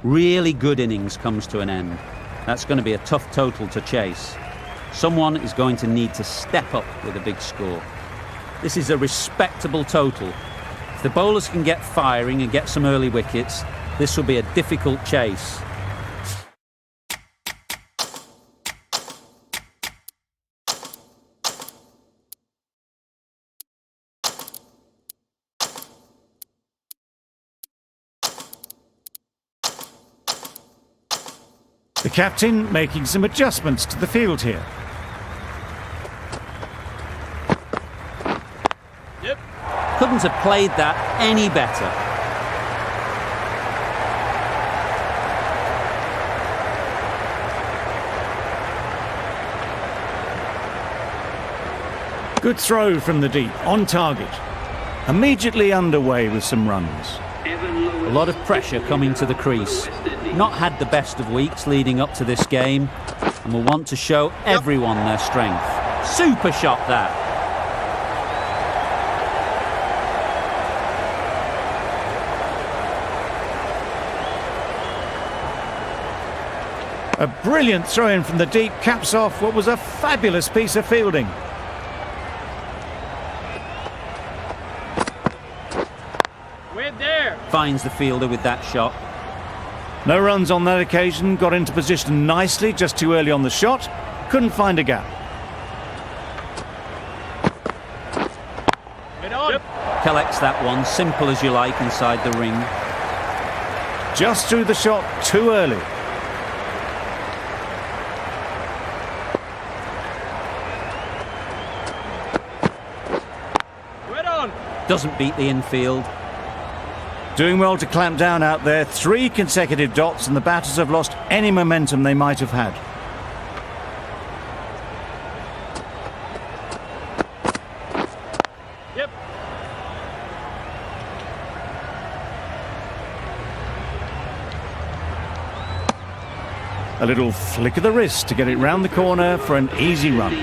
really good innings comes to an end. That's going to be a tough total to chase. Someone is going to need to step up with a big score. This is a respectable total. If the bowlers can get firing and get some early wickets, this will be a difficult chase. The captain making some adjustments to the field here. Couldn't have played that any better. Good throw from the deep, on target. Immediately underway with some runs. A lot of pressure coming to the crease. Not had the best of weeks leading up to this game, and will want to show everyone their strength. Super shot that. A brilliant throw-in from the deep caps off what was a fabulous piece of fielding. We're there. Finds the fielder with that shot. No runs on that occasion, got into position nicely, just too early on the shot. Couldn't find a gap. Get on. Collects that one, simple as you like, inside the ring. Just threw the shot too early. Doesn't beat the infield. Doing well to clamp down out there. 3 consecutive dots and the batters have lost any momentum they might have had. Yep. A little flick of the wrist to get it round the corner for an easy run.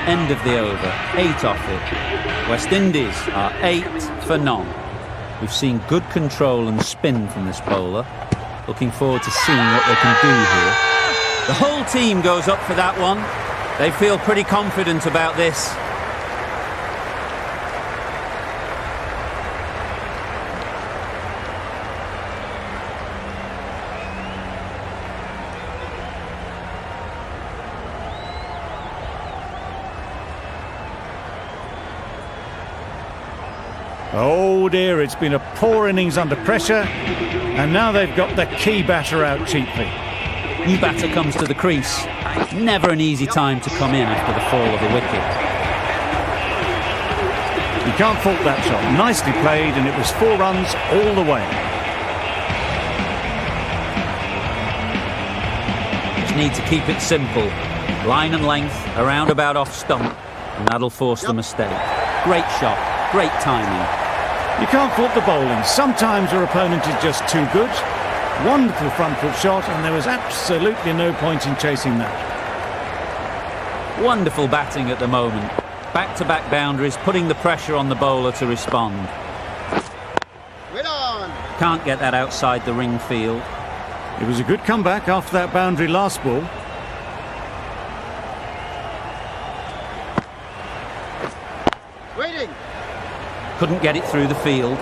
End of the over. 8 off it. West Indies are 8 for none. We've seen good control and spin from this bowler. Looking forward to seeing what they can do here. The whole team goes up for that one. They feel pretty confident about this. Oh dear, it's been a poor innings under pressure, and now they've got the key batter out cheaply. New batter comes to the crease. Never an easy time to come in after the fall of a wicket. You can't fault that shot. Nicely played, and it was 4 runs all the way. Just need to keep it simple. Line and length, around about off stump, and that'll force the mistake. Great shot, great timing. You can't fault the bowling. Sometimes your opponent is just too good. Wonderful front foot shot, and there was absolutely no point in chasing that. Wonderful batting at the moment. Back-to-back boundaries, putting the pressure on the bowler to respond. Can't get that outside the ring field. It was a good comeback after that boundary last ball. Waiting. Couldn't get it through the field.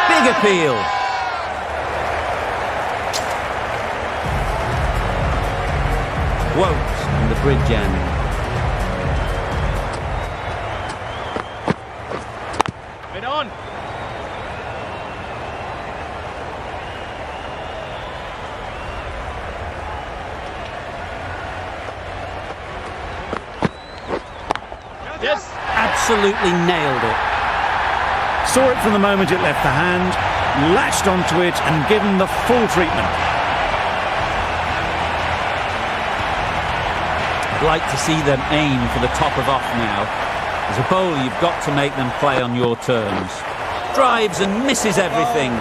Big appeal. Woakes on the bridge end. Get on. Yes. Absolutely nailed it. Saw it from the moment it left the hand, latched onto it and given the full treatment. I'd like to see them aim for the top of off now. As a bowler, you've got to make them play on your terms. Drives and misses everything.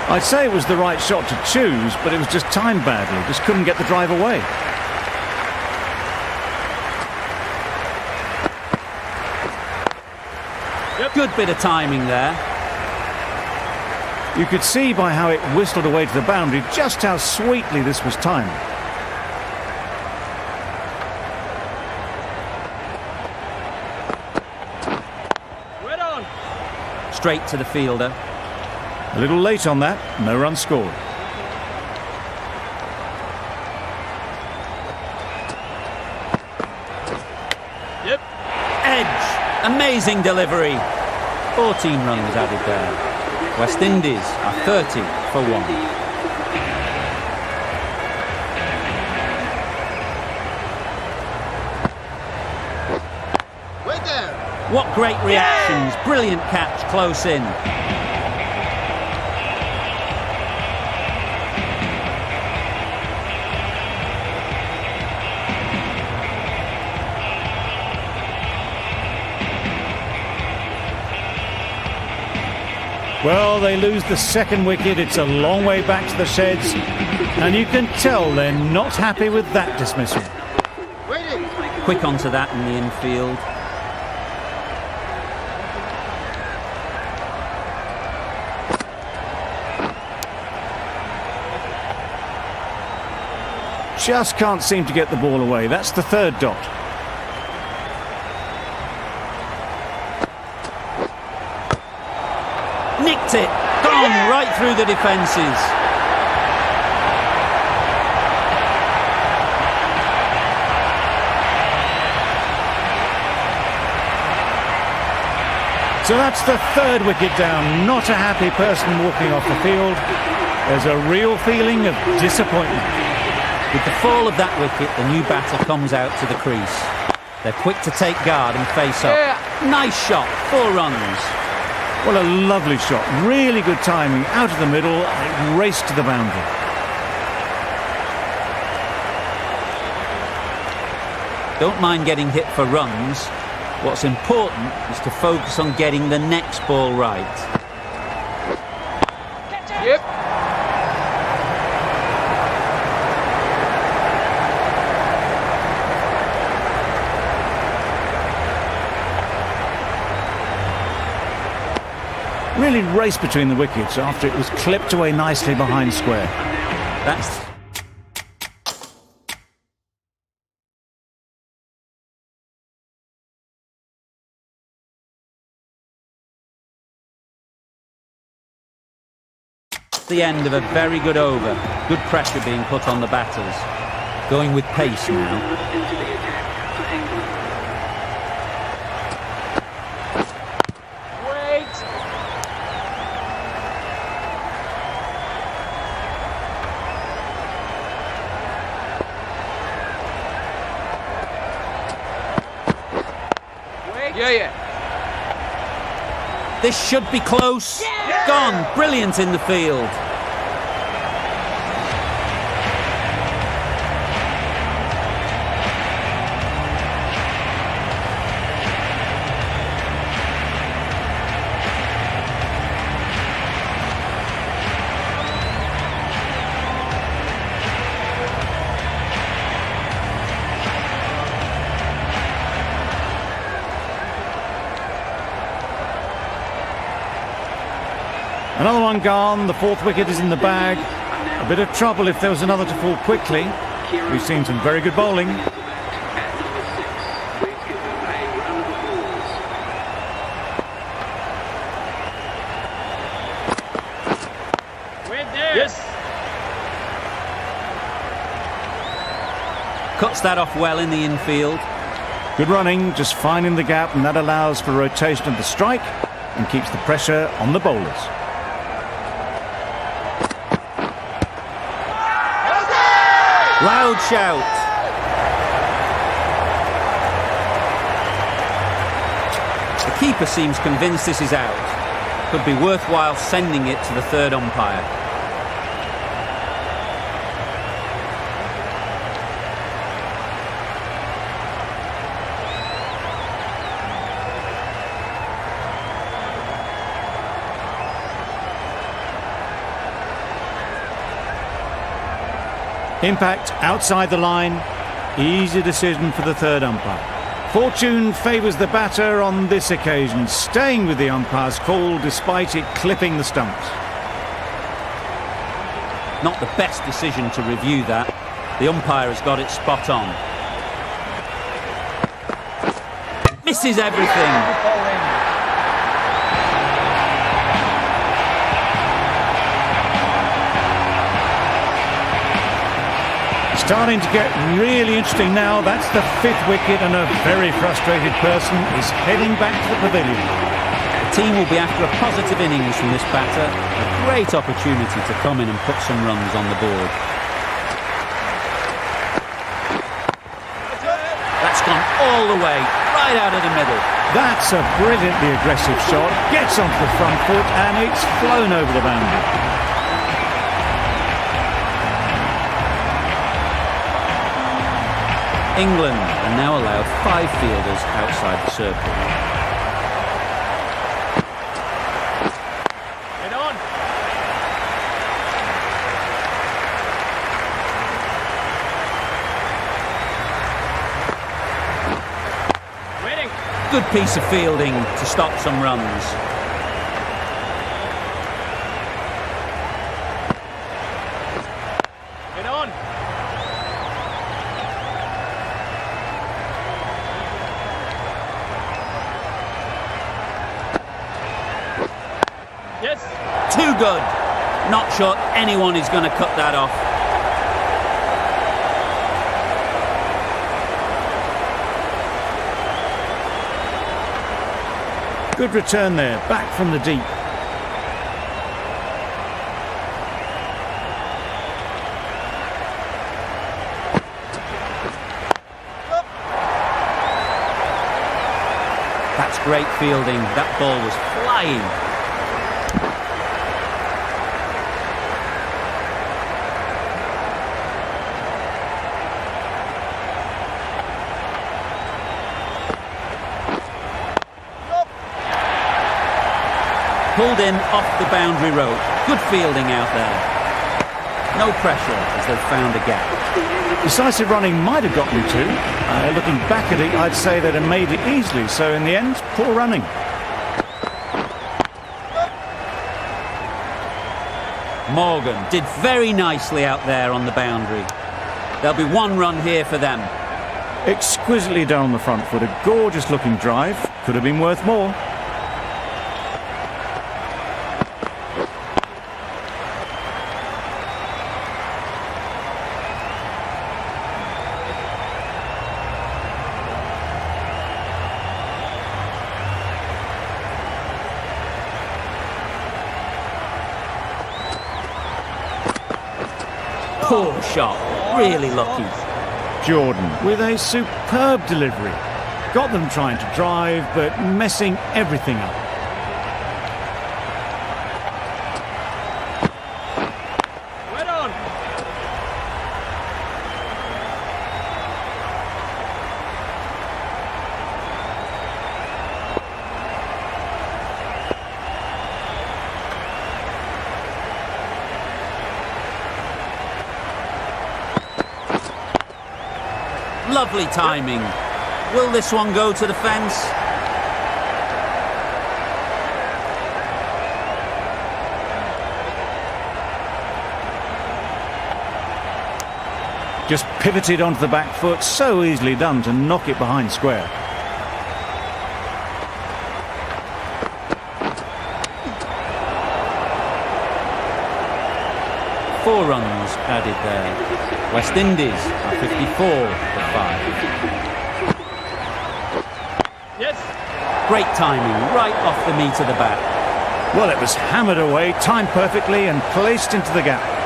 I'd say it was the right shot to choose, but it was just timed badly. Just couldn't get the drive away. Yep. Good bit of timing there. You could see by how it whistled away to the boundary just how sweetly this was timed. Right on. Straight to the fielder. A little late on that, no run scored. Yep. Edge. Amazing delivery. 14 runs added there. West Indies are 30 for 1. Wait there. What great reactions. Brilliant catch close in. Well, they lose the second wicket. It's a long way back to the sheds. And you can tell they're not happy with that dismissal. Waiting. Quick onto that in the infield. Just can't seem to get the ball away. That's the third dot. Nicked it. Gone right through the defences. So that's the third wicket down. Not a happy person walking off the field. There's a real feeling of disappointment. With the fall of that wicket, the new batter comes out to the crease. They're quick to take guard and face up. Nice shot. 4 runs. Well, a lovely shot. Really good timing. Out of the middle, and it raced to the boundary. Don't mind getting hit for runs. What's important is to focus on getting the next ball right. Yep. Really raced between the wickets after it was clipped away nicely behind square. That's the end of a very good over. Good pressure being put on the batters. Going with pace now. Yeah. This should be close. Gone. Brilliant in the field. Another one gone. The fourth wicket is in the bag. A bit of trouble if there was another to fall quickly. We've seen some very good bowling. Wait there. Yes. Cuts that off well in the infield. Good running, just finding the gap, and that allows for rotation of the strike and keeps the pressure on the bowlers. Loud shout. The keeper seems convinced this is out. Could be worthwhile sending it to the third umpire. Impact outside the line. Easy decision for the third umpire. Fortune favours the batter on this occasion, staying with the umpire's call despite it clipping the stumps. Not the best decision to review that. The umpire has got it spot on. Misses everything. Starting to get really interesting now. That's the 5th wicket, and a very frustrated person is heading back to the pavilion. The team will be after a positive innings from this batter. A great opportunity to come in and put some runs on the board. That's gone all the way, right out of the middle. That's a brilliantly aggressive shot. Gets onto the front foot, and it's flown over the boundary. England are now allowed 5 fielders outside the circle. Head on. Waiting. Good piece of fielding to stop some runs. Head on. Yes. Too good. Not sure anyone is going to cut that off. Good return there, back from the deep. That's great fielding. That ball was flying. Pulled in off the boundary rope. Good fielding out there. No pressure as they've found a gap. Decisive running might have got them too. Looking back at it, I'd say they'd have made it easily. So in the end, poor running. Morgan did very nicely out there on the boundary. There'll be 1 run here for them. Exquisitely done on the front foot. A gorgeous looking drive. Could have been worth more. Poor shot. Really lucky. Jordan with a superb delivery. Got them trying to drive, but messing everything up. Head on. Lovely timing. Will this one go to the fence? Just pivoted onto the back foot. So easily done to knock it behind square. Four runs added there. West Indies are 54 for 5. Yes. Great timing, right off the meat of the bat. Well, it was hammered away, timed perfectly and placed into the gap.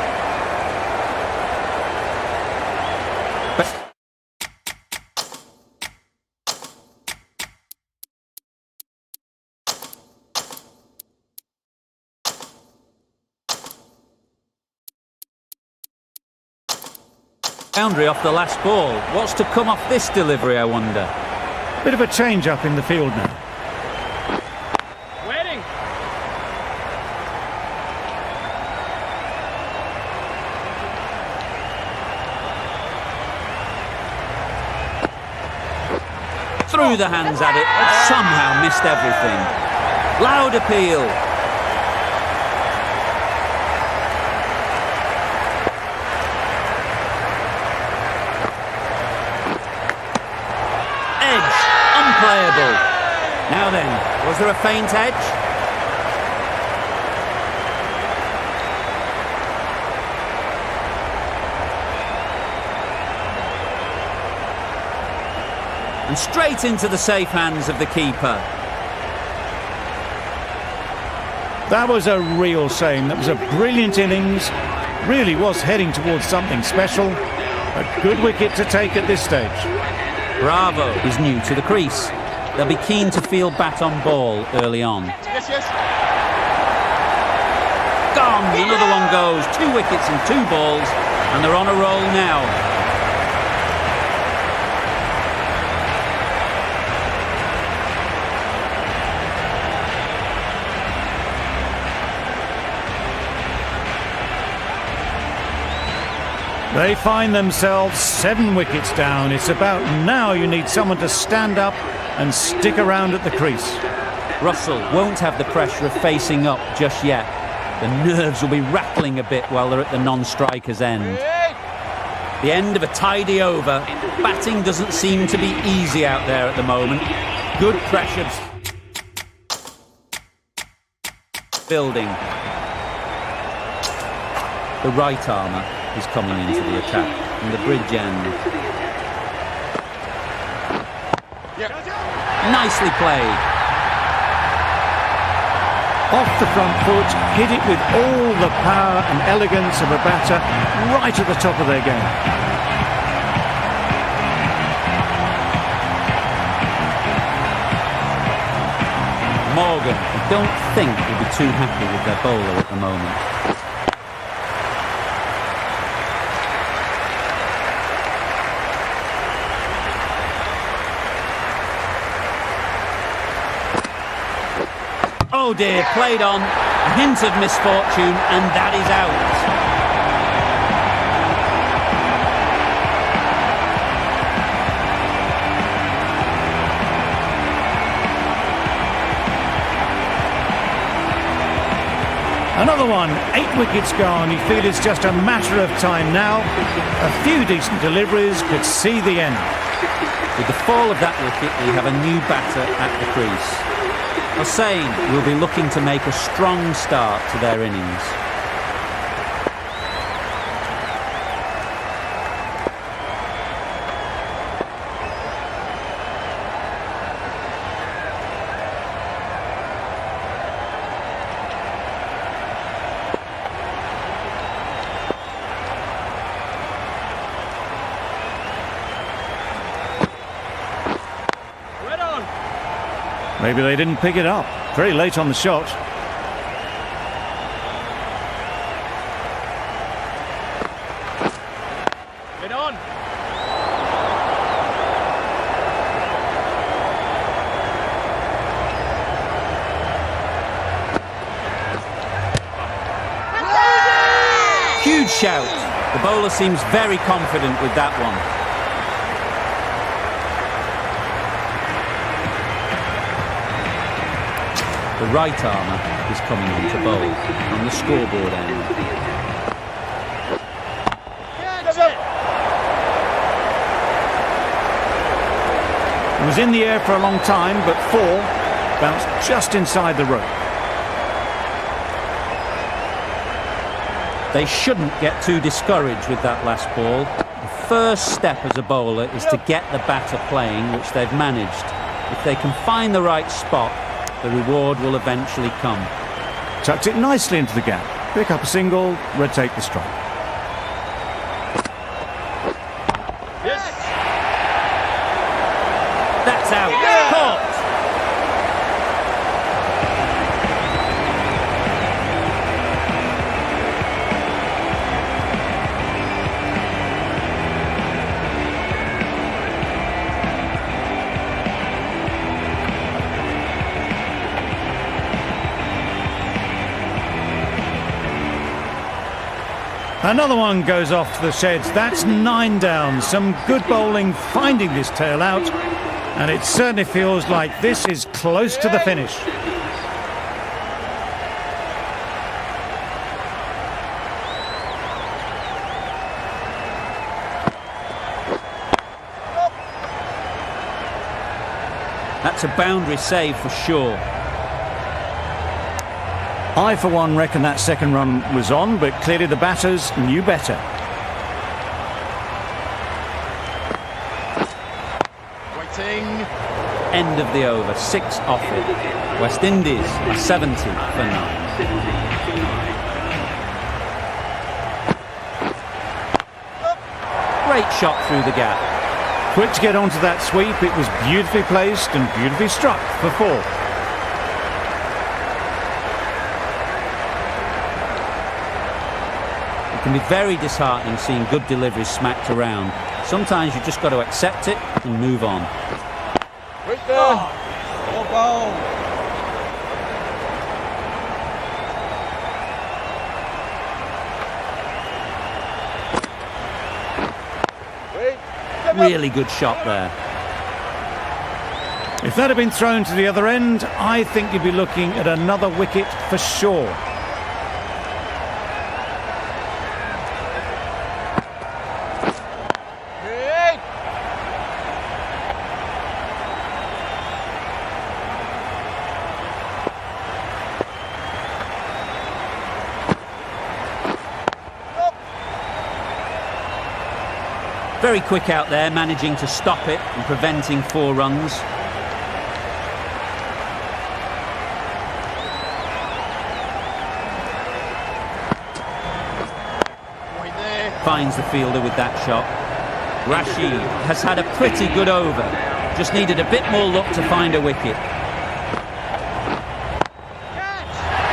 Boundary off the last ball. What's to come off this delivery, I wonder? Bit of a change up in the field now. Waiting. Threw the hands at it, but somehow missed everything. Loud appeal. Edge, unplayable. Now then, was there a faint edge? And straight into the safe hands of the keeper. That was a real shame. That was a brilliant innings. Really was heading towards something special. A good wicket to take at this stage. Bravo is new to the crease. They'll be keen to feel bat on ball early on. Yes. Gone! Another one goes. 2 wickets and 2 balls. And they're on a roll now. They find themselves 7 wickets down. It's about now you need someone to stand up and stick around at the crease. Russell won't have the pressure of facing up just yet. The nerves will be rattling a bit while they're at the non-striker's end. The end of a tidy over. Batting doesn't seem to be easy out there at the moment. Good pressure building. The right armour is coming into the attack from the bridge end. Nicely played. Off the front foot, hit it with all the power and elegance of a batter, right at the top of their game. Morgan, I don't think will be too happy with their bowler at the moment. Oh dear, played on, a hint of misfortune, and that is out. Another one, 8 wickets gone. You feel it's just a matter of time now. A few decent deliveries could see the end. With the fall of that wicket, we have a new batter at the crease. Hossain will be looking to make a strong start to their innings. Maybe they didn't pick it up. Very late on the shot. Get on. Huge shout. The bowler seems very confident with that one. The right armour is coming on to bowl on the scoreboard end. It was in the air for a long time, but 4 bounced just inside the rope. They shouldn't get too discouraged with that last ball. The first step as a bowler is to get the batter playing, which they've managed. If they can find the right spot, the reward will eventually come. Tucked it nicely into the gap. Pick up a single, rotate the strike. Yes. That's out. Caught. Another one goes off to the sheds. That's 9 down. Some good bowling finding this tail out. And it certainly feels like this is close to the finish. That's a boundary save for sure. I, for one, reckon that second run was on, but clearly the batters knew better. Waiting. End of the over, 6 off it. West Indies are 70 for 9. Great shot through the gap. Quick to get onto that sweep, it was beautifully placed and beautifully struck for 4. It can be very disheartening seeing good deliveries smacked around. Sometimes you just got to accept it and move on. Wait there. Oh, ball. Really good shot there. If that had been thrown to the other end, I think you'd be looking at another wicket for sure. Very quick out there, managing to stop it and preventing 4 runs. Finds the fielder with that shot. Rashid has had a pretty good over. Just needed a bit more luck to find a wicket.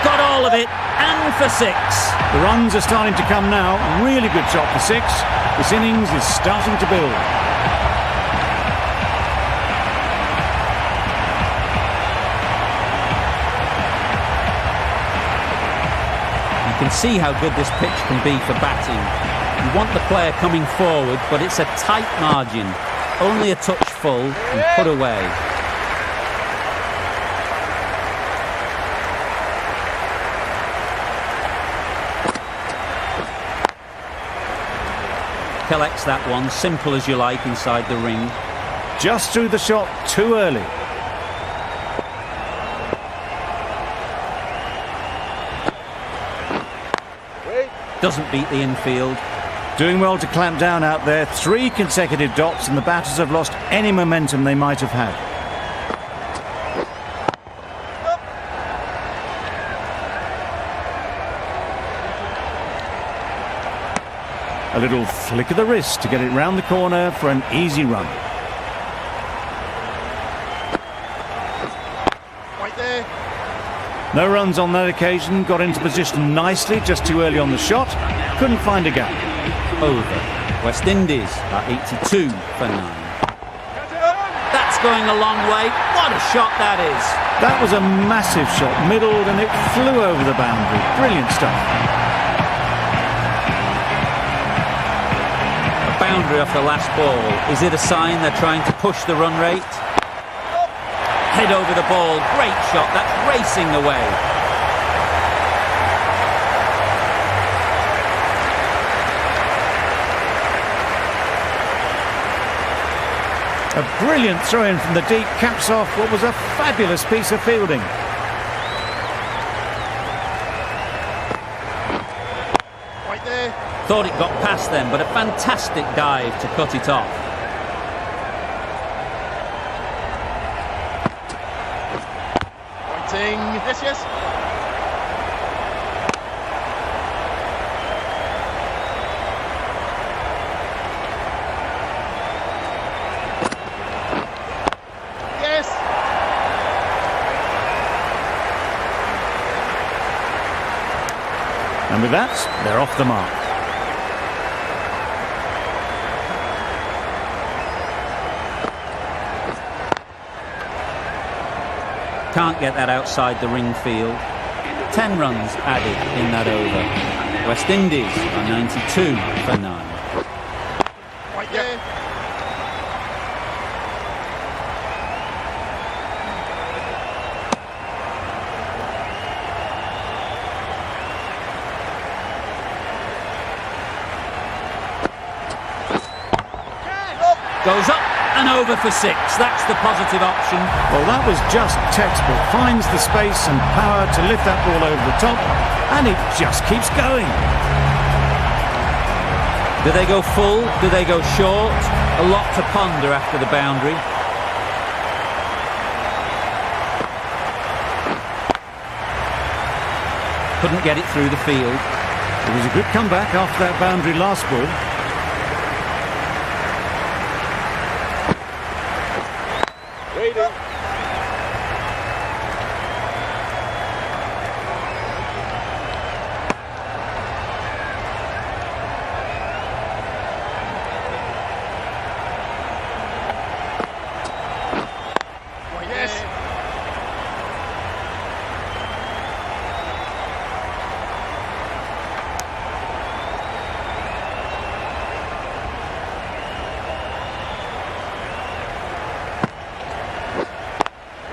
Got all of it, and for 6. The runs are starting to come now. Really good shot for 6. This innings is starting to build. You can see how good this pitch can be for batting. You want the player coming forward, but it's a tight margin. Only a touch full and put away. Collects that one, simple as you like, inside the ring. Just threw the shot too early. Doesn't beat the infield. Doing well to clamp down out there. 3 consecutive dots, and the batters have lost any momentum they might have had. A little flick of the wrist to get it round the corner for an easy run. Right there. No runs on that occasion. Got into position nicely, just too early on the shot. Couldn't find a gap. Over. West Indies are 82 for 9. That's going a long way. What a shot that is. That was a massive shot, middled, and it flew over the boundary. Brilliant stuff. Boundary off the last ball. Is it a sign they're trying to push the run rate? Head over the ball. Great shot. That's racing away. A brilliant throw-in from the deep caps off what was a fabulous piece of fielding. Right there. Thought it got past them, but a fantastic dive to cut it off. Waiting. Yes, yes. Yes. And with that, they're off the mark. Can't get that outside the ring field. 10 runs added in that over. West Indies are 92 for 9. Right there. Goes up and over for 6. That's the positive option. Well, that was just textbook. Finds the space and power to lift that ball over the top, and it just keeps going. Do they go full? Do they go short? A lot to ponder after the boundary. Couldn't get it through the field. It was a good comeback after that boundary last ball. Waiting. Yes.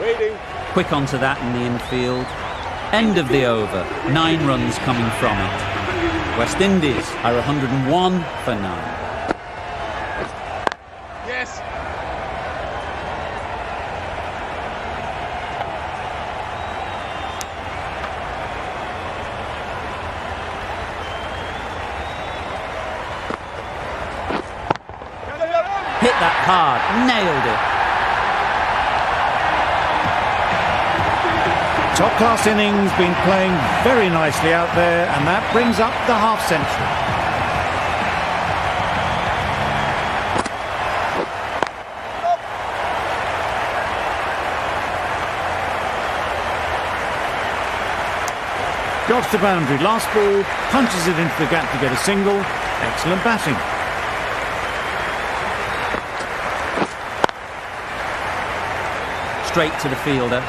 Waiting. Quick onto that in the infield. End of the over. 9 runs coming from it. West Indies are 101 for 9. Yes. Hit that hard. Nailed it. Top-class innings, been playing very nicely out there, and that brings up the half-century. Got to the boundary, last ball, punches it into the gap to get a single. Excellent batting. Straight to the fielder.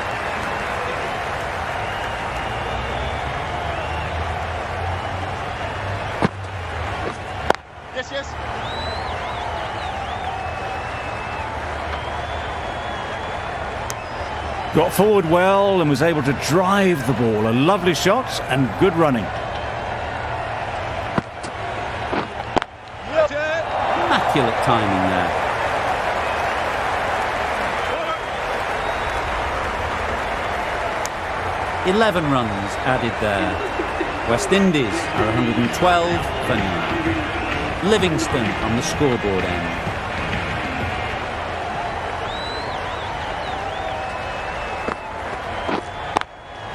Yes, yes. Got forward well and was able to drive the ball. A lovely shot and good running. Immaculate timing there. "11 runs added there. West Indies are 112 for 9. Livingston on the scoreboard end.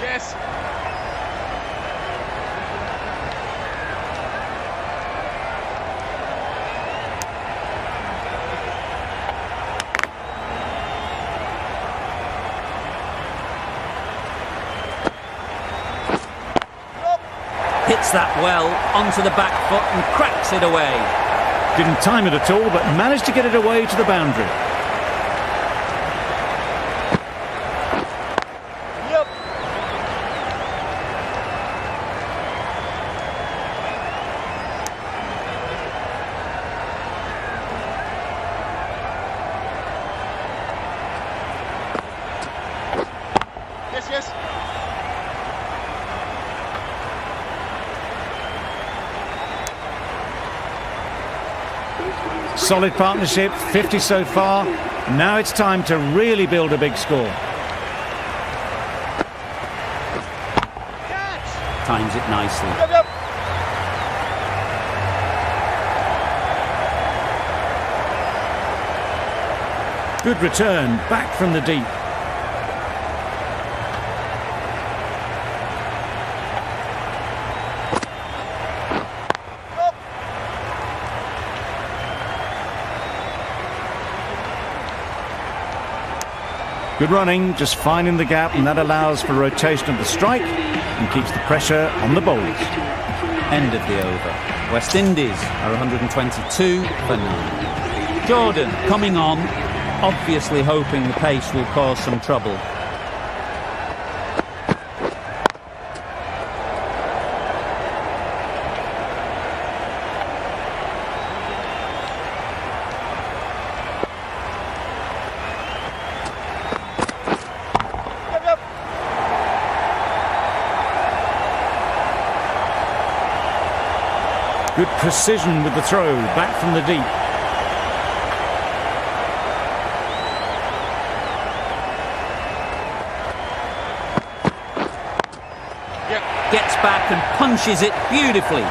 Yes. Hits that well onto the back foot and cracks it away. Didn't time it at all, but managed to get it away to the boundary. Yep. Yes, yes. Solid partnership, 50 so far. Now it's time to really build a big score. Catch. Times it nicely. Yep, yep. Good return, back from the deep. Good running, just finding the gap, and that allows for rotation of the strike and keeps the pressure on the bowlers. End of the over. West Indies are 122 for 9. Jordan coming on, obviously hoping the pace will cause some trouble. Yep, yep. Good precision with the throw, back from the deep. back and punches it beautifully.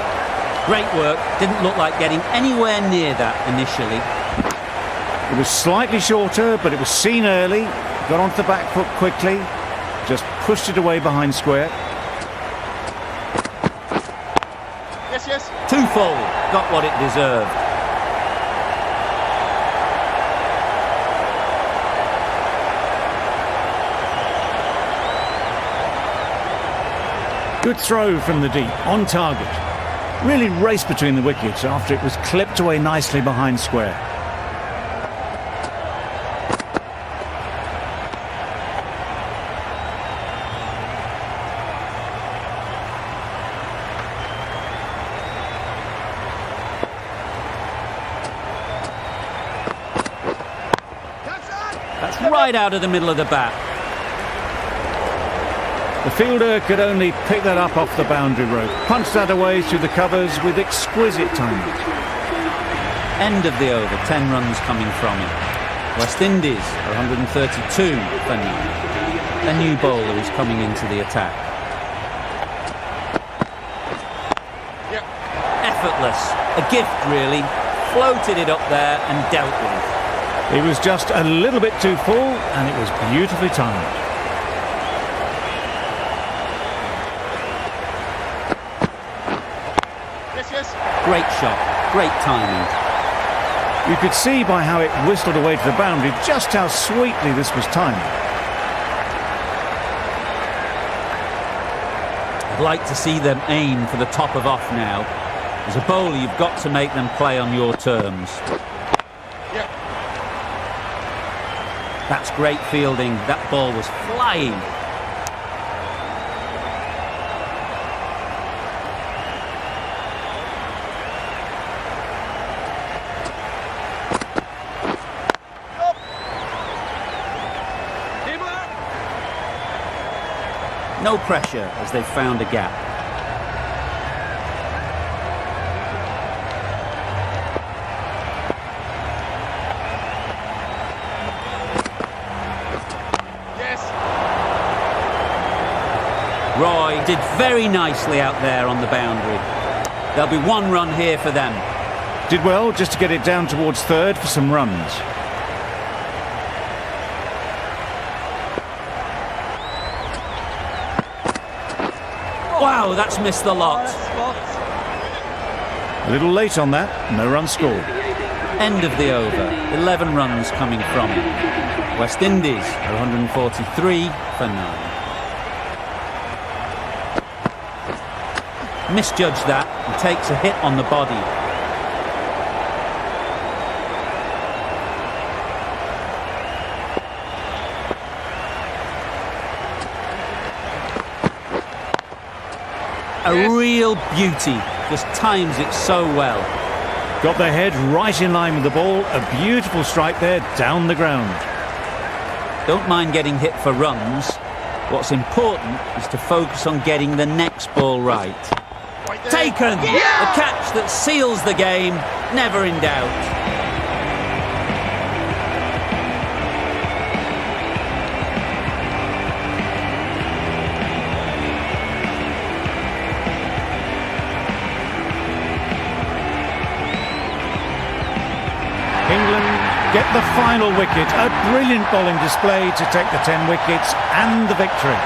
Great work. Didn't look like getting anywhere near that initially. It was slightly shorter, but it was seen early. Got onto the back foot quickly. Just pushed it away behind square. Yes, yes. Twofold. Got what it deserved. Good throw from the deep, on target. Really raced between the wickets after it was clipped away nicely behind square. That's right out of the middle of the bat. The fielder could only pick that up off the boundary rope. Punched that away through the covers with exquisite timing. End of the over, 10 runs coming from it. West Indies are 132 for now. A new bowler is coming into the attack. Yep. Effortless, a gift really. Floated it up there and dealt with it. It was just a little bit too full and it was beautifully timed. Yes, yes. Great shot, great timing. You could see by how it whistled away to the boundary just how sweetly this was timed. I'd like to see them aim for the top of off now. As a bowler, you've got to make them play on your terms. Yep. That's great fielding. That ball was flying. No pressure as they've found a gap. Yes. Roy did very nicely out there on the boundary. There'll be 1 run here for them. Did well just to get it down towards third for some runs. Wow, that's missed the lot. A little late on that, no run scored. End of the over, 11 runs coming from it. West Indies are 143 for 9. Misjudged that and takes a hit on the body. A real beauty, just times it so well. Got the head right in line with the ball. A beautiful strike there down the ground. Don't mind getting hit for runs. What's important is to focus on getting the next ball right. Right there. Taken! Yeah! A catch that seals the game, never in doubt. England get the final wicket. A brilliant bowling display to take the 10 wickets and the victory.